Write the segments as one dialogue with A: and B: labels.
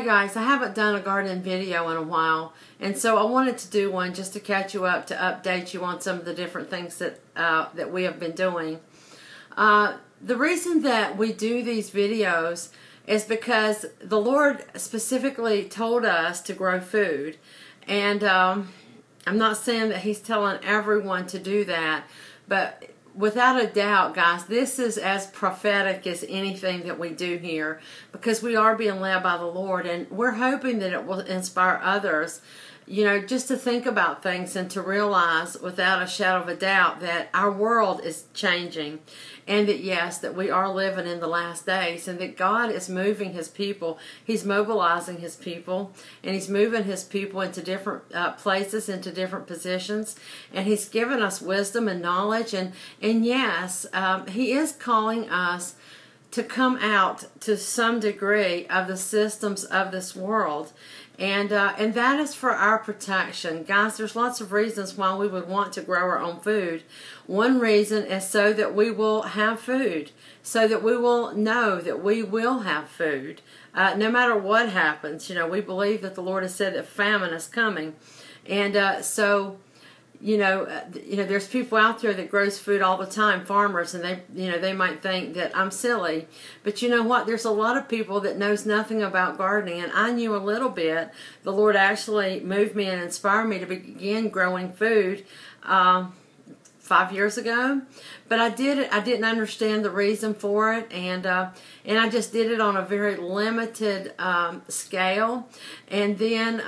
A: guys, I haven't done a garden video in a while, and so I wanted to do one just to catch you up, to update you on some of the different things that we have been doing. The reason that we do these videos is because the Lord specifically told us to grow food, and I'm not saying that He's telling everyone to do that, but without a doubt, guys, this is as prophetic as anything that we do here, because we are being led by the Lord, and we're hoping that it will inspire others, you know, just to think about things and to realize without a shadow of a doubt that our world is changing, and that yes, that we are living in the last days, and that God is moving His people. He's mobilizing His people, and He's moving His people into different places, into different positions, and He's given us wisdom and knowledge, and yes, He is calling us to come out to some degree of the systems of this world. And that is for our protection. Guys, there's lots of reasons why we would want to grow our own food. One reason is so that we will have food, so that we will know that we will have food. No matter what happens, you know, we believe that the Lord has said that famine is coming. And so, you know, there's people out there that grows food all the time, farmers, and they might think that I'm silly, but you know what? There's a lot of people that knows nothing about gardening, and I knew a little bit. The Lord actually moved me and inspired me to begin growing food 5 years ago, but I didn't understand the reason for it, and I just did it on a very limited scale, and then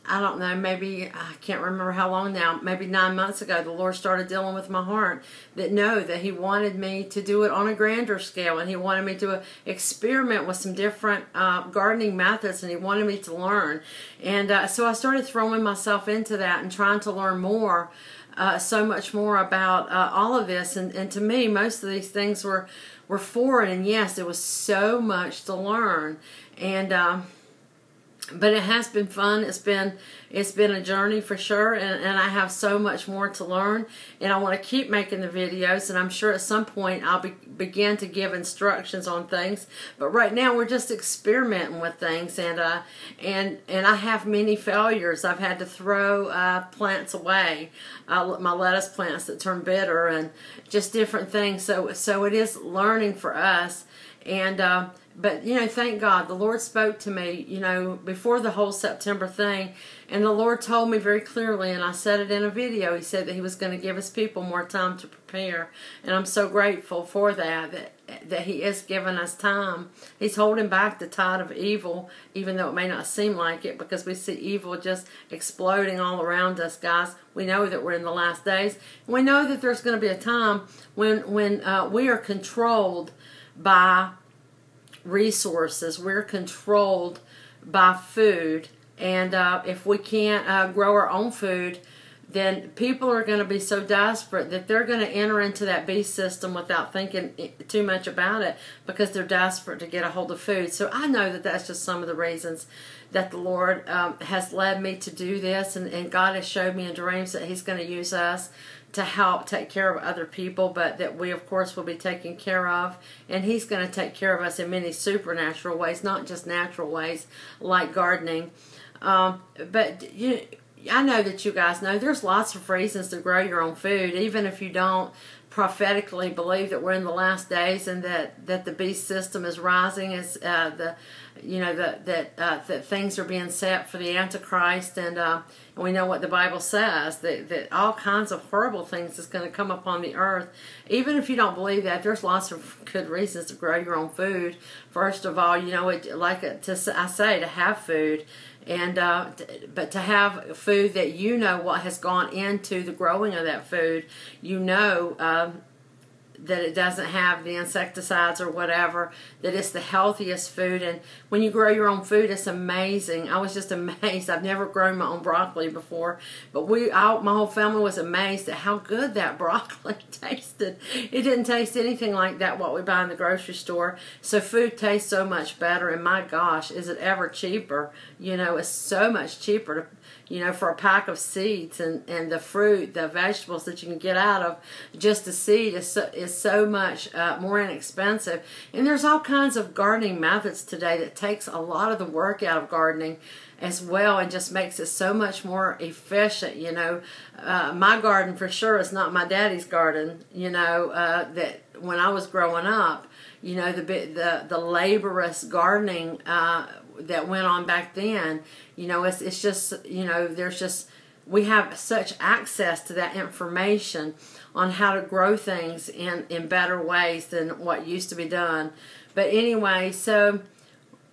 A: I don't know, maybe, I can't remember how long now, maybe 9 months ago, the Lord started dealing with my heart that He wanted me to do it on a grander scale, and He wanted me to experiment with some different gardening methods, and He wanted me to learn. And so I started throwing myself into that and trying to learn more, so much more about all of this. And to me, most of these things were foreign, and yes, there was so much to learn. And but it has been fun. It's been a journey for sure, and I have so much more to learn, and I want to keep making the videos, and I'm sure at some point I'll begin to give instructions on things. But right now we're just experimenting with things, and I have many failures. I've had to throw plants away, my lettuce plants that turn bitter, and just different things. So it is learning for us, and but, you know, thank God, the Lord spoke to me, you know, before the whole September thing, and the Lord told me very clearly, and I said it in a video. He said that He was going to give His people more time to prepare, and I'm so grateful for that He is giving us time. He's holding back the tide of evil, even though it may not seem like it, because we see evil just exploding all around us, guys. We know that we're in the last days. We know that there's going to be a time when we are controlled by resources. We're controlled by food, and if we can't grow our own food, then people are going to be so desperate that they're going to enter into that beast system without thinking too much about it, because they're desperate to get a hold of food. So I know that that's just some of the reasons that the Lord has led me to do this, and God has showed me in dreams that He's going to use us to help take care of other people, but that we, of course, will be taken care of, and He's going to take care of us in many supernatural ways, not just natural ways like gardening. But I know that you guys know there's lots of reasons to grow your own food, even if you don't prophetically believe that we're in the last days, and that the beast system is rising, as that things are being set for the Antichrist, and we know what the Bible says, that all kinds of horrible things is going to come upon the earth. Even if you don't believe that, there's lots of good reasons to grow your own food. First of all, you know, to have food, and but to have food that you know what has gone into the growing of that food. You know that it doesn't have the insecticides or whatever, that it's the healthiest food. And when you grow your own food, it's amazing. I was just amazed. I've never grown my own broccoli before, but my whole family was amazed at how good that broccoli tasted. It didn't taste anything like that what we buy in the grocery store. So food tastes so much better, and my gosh, is it ever cheaper? You know, it's so much cheaper you know, for a pack of seeds, and the fruit, the vegetables that you can get out of just a seed is so much more inexpensive. And there's all kinds of gardening methods today that takes a lot of the work out of gardening as well, and just makes it so much more efficient. You know, my garden for sure is not my daddy's garden. You know, that when I was growing up, you know, the laborious gardening that went on back then. You know, it's just, you know, we have such access to that information on how to grow things in better ways than what used to be done. But anyway, so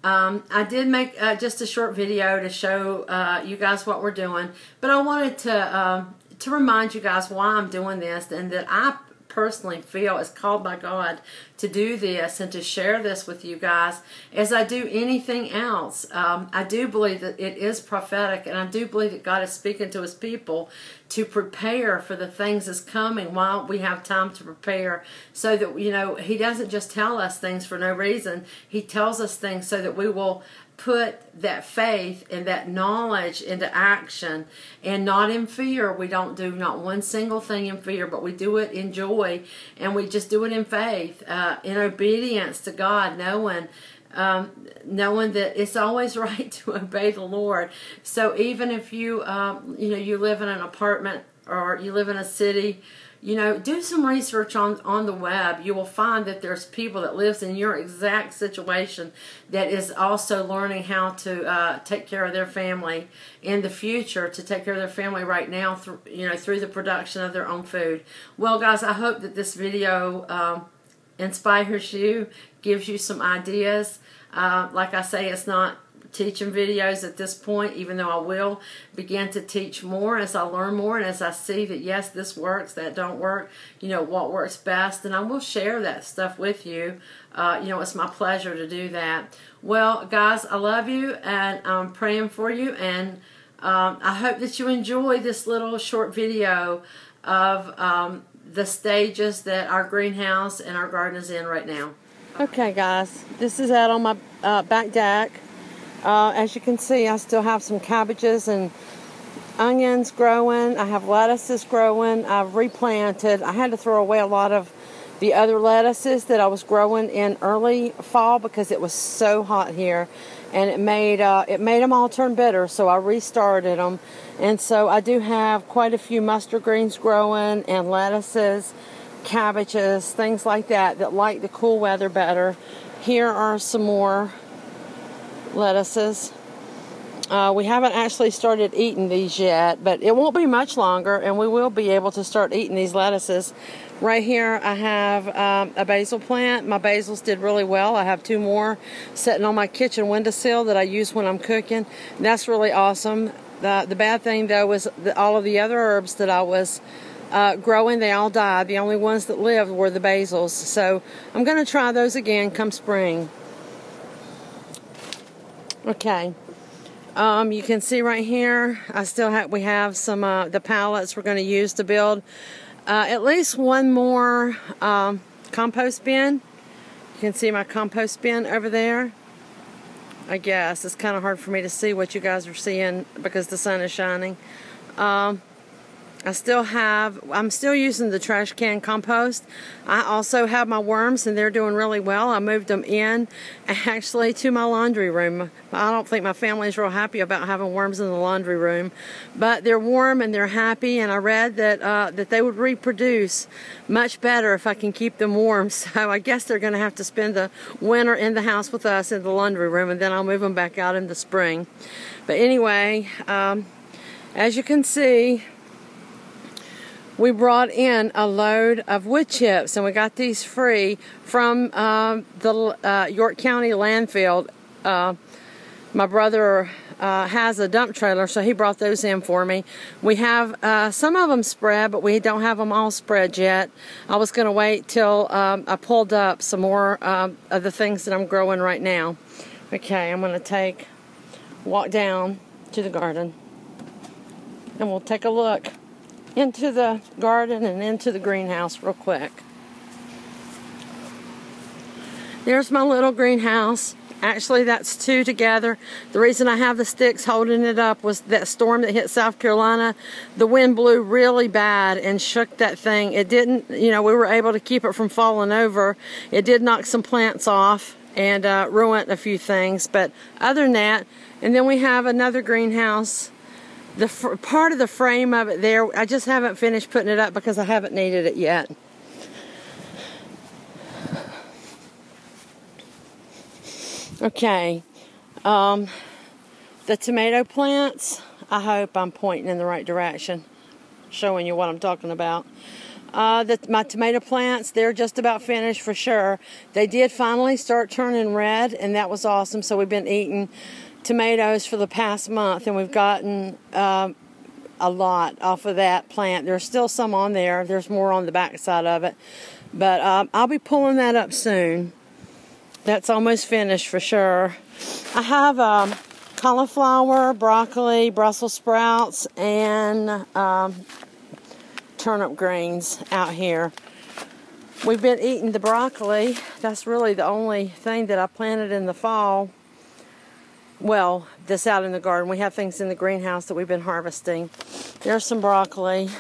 A: I did make just a short video to show you guys what we're doing, but I wanted to remind you guys why I'm doing this, and that I personally feel is called by God to do this and to share this with you guys as I do anything else. I do believe that it is prophetic, and I do believe that God is speaking to His people to prepare for the things that's coming while we have time to prepare, so that, you know, He doesn't just tell us things for no reason. He tells us things so that we will put that faith and that knowledge into action, and not in fear. We don't do not one single thing in fear, but we do it in joy, and we just do it in faith, in obedience to God, knowing that it's always right to obey the Lord. So even if you you know, you live in an apartment or you live in a city, you know, do some research on the web. You will find that there's people that lives in your exact situation that is also learning how to take care of their family in the future, to take care of their family right now, you know, through the production of their own food. Well, guys, I hope that this video inspires you, gives you some ideas. Like I say, it's not teaching videos at this point, even though I will begin to teach more as I learn more, and as I see that yes, this works, that don't work, you know, what works best, and I will share that stuff with you. You know, it's my pleasure to do that. Well, guys, I love you, and I'm praying for you, and I hope that you enjoy this little short video of the stages that our greenhouse and our garden is in right now. Okay, guys, this is out on my back deck. As you can see, I still have some cabbages and onions growing. I have lettuces growing. I've replanted. I had to throw away a lot of the other lettuces that I was growing in early fall because it was so hot here, and it made them all turn bitter. So I restarted them, and so I do have quite a few mustard greens growing, and lettuces, cabbages, things like that like the cool weather better. Here are some more lettuces. We haven't actually started eating these yet, but it won't be much longer, and we will be able to start eating these lettuces. Right here I have a basil plant. My basils did really well. I have 2 more sitting on my kitchen windowsill that I use when I'm cooking. And that's really awesome. The bad thing though was that all of the other herbs that I was growing, they all died. The only ones that lived were the basils. So I'm going to try those again come spring. Okay. You can see right here, we have some the pallets we're going to use to build at least one more compost bin. You can see my compost bin over there. I guess it's kind of hard for me to see what you guys are seeing because the sun is shining. I'm still using the trash can compost. I also have my worms, and they're doing really well. I moved them in actually to my laundry room. I don't think my family's real happy about having worms in the laundry room, but they're warm and they're happy, and I read that that they would reproduce much better if I can keep them warm. So I guess they're going to have to spend the winter in the house with us in the laundry room, and then I'll move them back out in the spring. But anyway, as you can see, we brought in a load of wood chips, and we got these free from the York County landfill. My brother has a dump trailer, so he brought those in for me. We have some of them spread, but we don't have them all spread yet. I was going to wait till I pulled up some more of the things that I'm growing right now. Okay, I'm going to walk down to the garden, and we'll take a look into the garden and into the greenhouse real quick. There's my little greenhouse Actually, that's 2 together. The reason I have the sticks holding it up was that storm that hit South Carolina. The wind blew really bad and shook that thing. It didn't, you know, we were able to keep it from falling over. It did knock some plants off and ruin a few things, but other than that. And then we have another greenhouse. The part of the frame of it there, I just haven't finished putting it up because I haven't needed it yet. Okay, the tomato plants, I hope I'm pointing in the right direction, showing you what I'm talking about. My tomato plants, they're just about finished for sure. They did finally start turning red, and that was awesome. So we've been eating tomatoes for the past month, and we've gotten a lot off of that plant. There's still some on there. There's more on the back side of it. But I'll be pulling that up soon. That's almost finished for sure. I have cauliflower, broccoli, Brussels sprouts, and turnip greens out here. We've been eating the broccoli. That's really the only thing that I planted in the fall. Well, this out in the garden. We have things in the greenhouse that we've been harvesting. There's some broccoli.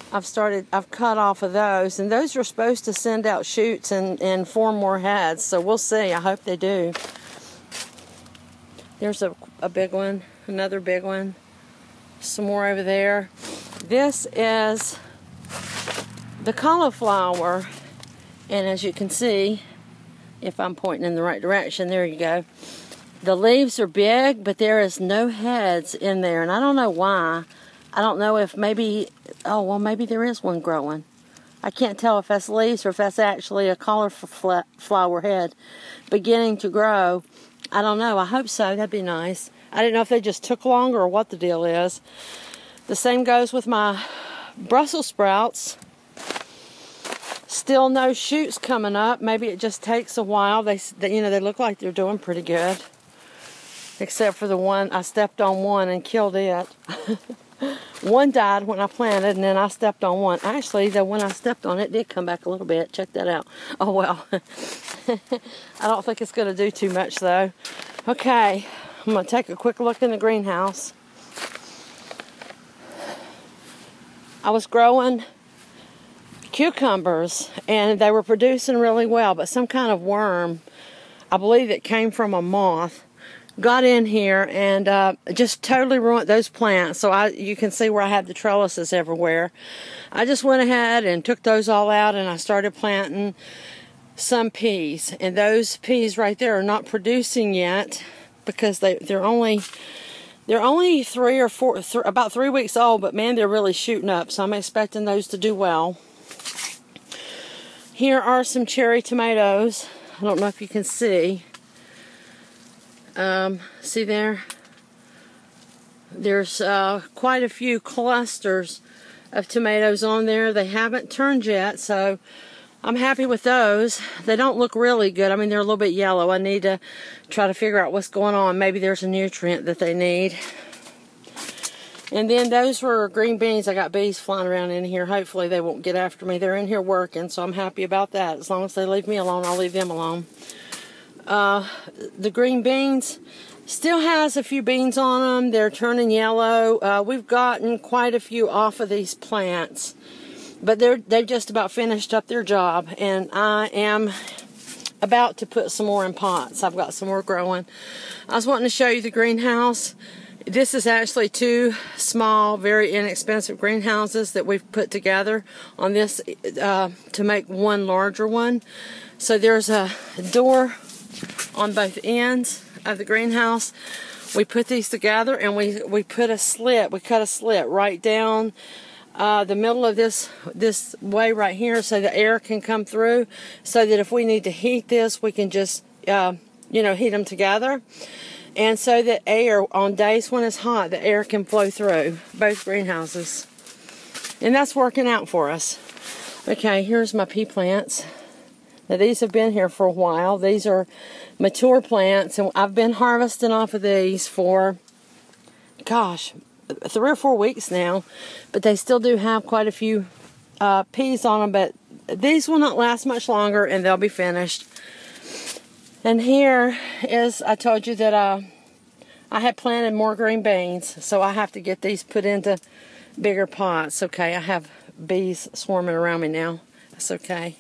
A: I've cut off of those, and those are supposed to send out shoots and form more heads, so we'll see. I hope they do. There's a big one, another big one, some more over there. This is the cauliflower, and as you can see, if I'm pointing in the right direction, there you go. The leaves are big, but there is no heads in there, and I don't know why. I don't know if maybe, oh, well, maybe there is one growing. I can't tell if that's leaves or if that's actually a cauliflower head beginning to grow. I don't know. I hope so. That'd be nice. I didn't know if they just took longer or what the deal is. The same goes with my Brussels sprouts. Still no shoots coming up. Maybe it just takes a while. They look like they're doing pretty good. Except for the one, I stepped on one and killed it. One died when I planted, and then I stepped on one. Actually, the one I stepped on, it did come back a little bit. Check that out. Oh, well. I don't think it's going to do too much, though. Okay, I'm going to take a quick look in the greenhouse. I was growing cucumbers, and they were producing really well, but some kind of worm, I believe it came from a moth, got in here and just totally ruined those plants. So you can see where I had the trellises everywhere. I just went ahead and took those all out, and I started planting some peas. And those peas right there are not producing yet because they're only 3 or 4, about 3 weeks old. But man, they're really shooting up. So I'm expecting those to do well. Here are some cherry tomatoes. I don't know if you can see. See there? There's quite a few clusters of tomatoes on there. They haven't turned yet, so I'm happy with those. They don't look really good. I mean, they're a little bit yellow. I need to try to figure out what's going on. Maybe there's a nutrient that they need. And then those were green beans. I got bees flying around in here. Hopefully they won't get after me. They're in here working, so I'm happy about that. As long as they leave me alone, I'll leave them alone. The green beans still has a few beans on them. They're turning yellow. We've gotten quite a few off of these plants, but they've just about finished up their job, and I am about to put some more in pots. I've got some more growing. I was wanting to show you the greenhouse. This is actually 2 small, very inexpensive greenhouses that we've put together on this to make one larger one. So there's a door on both ends of the greenhouse. We put these together, and we put a slit. We cut a slit right down the middle of this way right here, so the air can come through. So that if we need to heat this, we can just heat them together, and so that air on days when it's hot, the air can flow through both greenhouses, and that's working out for us. Okay, here's my pea plants. Now, these have been here for a while. These are mature plants, and I've been harvesting off of these for, gosh, 3 or 4 weeks now. But they still do have quite a few peas on them, but these will not last much longer, and they'll be finished. And here is, I told you that I had planted more green beans, so I have to get these put into bigger pots. Okay, I have bees swarming around me now. That's okay.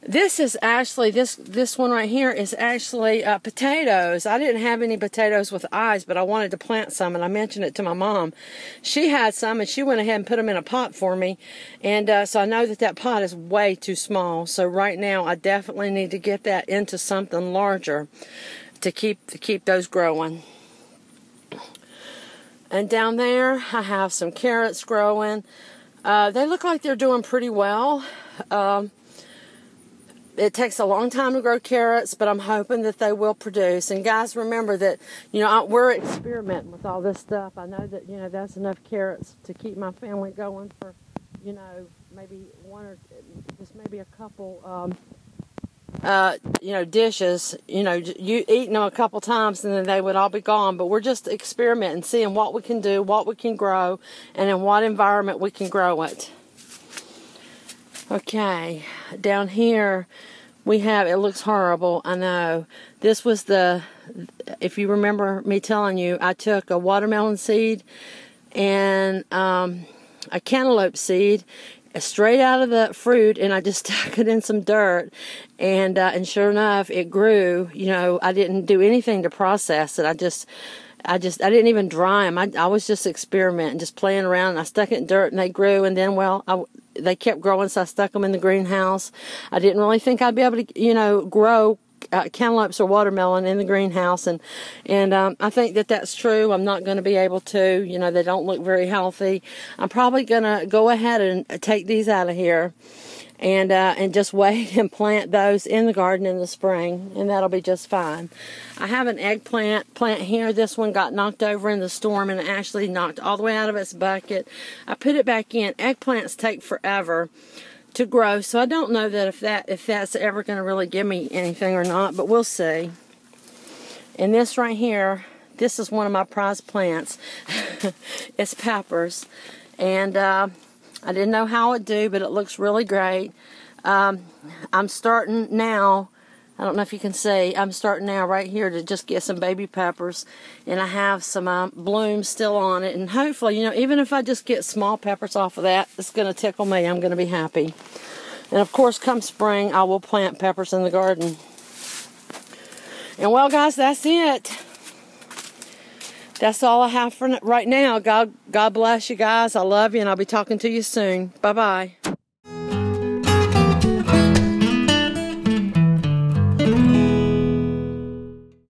A: This is actually, this one right here is actually potatoes. I didn't have any potatoes with eyes, but I wanted to plant some, and I mentioned it to my mom. She had some, and she went ahead and put them in a pot for me. And so I know that that pot is way too small. So right now, I definitely need to get that into something larger to keep those growing. And down there, I have some carrots growing. They look like they're doing pretty well. It takes a long time to grow carrots, but I'm hoping that they will produce. And guys, remember that, you know, we're experimenting with all this stuff. I know that, you know, that's enough carrots to keep my family going for, you know, maybe one or just maybe a couple, you know, dishes. You know, you eating them a couple times and then they would all be gone. But we're just experimenting, seeing what we can do, what we can grow, and in what environment we can grow it. Okay, down here we have, it looks horrible, I know. This was the, if you remember me telling you, I took a watermelon seed and a cantaloupe seed straight out of the fruit, and I just stuck it in some dirt, and sure enough, it grew. You know, I didn't do anything to process it. I didn't even dry them. I was just experimenting, just playing around, and I stuck it in dirt, and they grew, and then, well, they kept growing, so I stuck them in the greenhouse. I didn't really think I'd be able to, you know, grow cantaloupes or watermelon in the greenhouse, and I think that that's true. I'm not going to be able to. You know, they don't look very healthy. I'm probably going to go ahead and take these out of here and just wait and plant those in the garden in the spring, and that'll be just fine. I have an eggplant plant here. This one got knocked over in the storm, and it actually knocked all the way out of its bucket. I put it back in. Eggplants take forever to grow, so I don't know that if that's ever going to really give me anything or not, but we'll see. And this right here, this is one of my prized plants. It's peppers, and I didn't know how it'd do, but it looks really great. I'm starting now, I don't know if you can see, I'm starting now right here to just get some baby peppers, and I have some blooms still on it, and hopefully, you know, even if I just get small peppers off of that, it's going to tickle me. I'm going to be happy. And of course, come spring, I will plant peppers in the garden. And well, guys, that's it. That's all I have for right now. God bless you guys. I love you, and I'll be talking to you soon. Bye-bye.